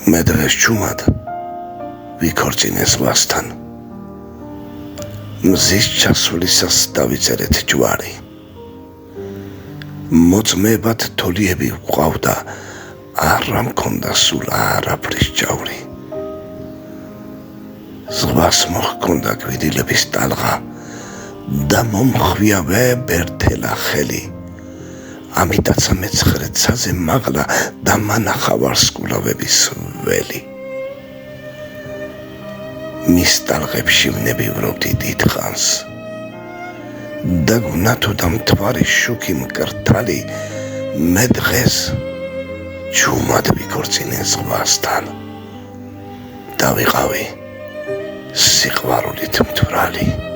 მე დღეს ჩუმად ვიქორწინე ზღვასთან. მზის ჩასვლისას დავიწერეთ ჯვარი. მოწმებად თოლიები ვყავდა, არა მქონდა სულ არაფრის ჭავლი. ზღვას მოჰქონდა გვიდილების ტალღა და მომხვია ვებერთელა ხელი. ამიტაც მეცხრეცაზე მაღლა და მანახა ვარსკვლავების ველი. მის ტალღებში ვნებივრობდი დიდხანს და გვნათოდა მთვარის შუქი მკრთალი. მე დღეს ჩუმად ვიქორწინე ზღვასთან და ვიყავი სიყვარულით მთვრალი.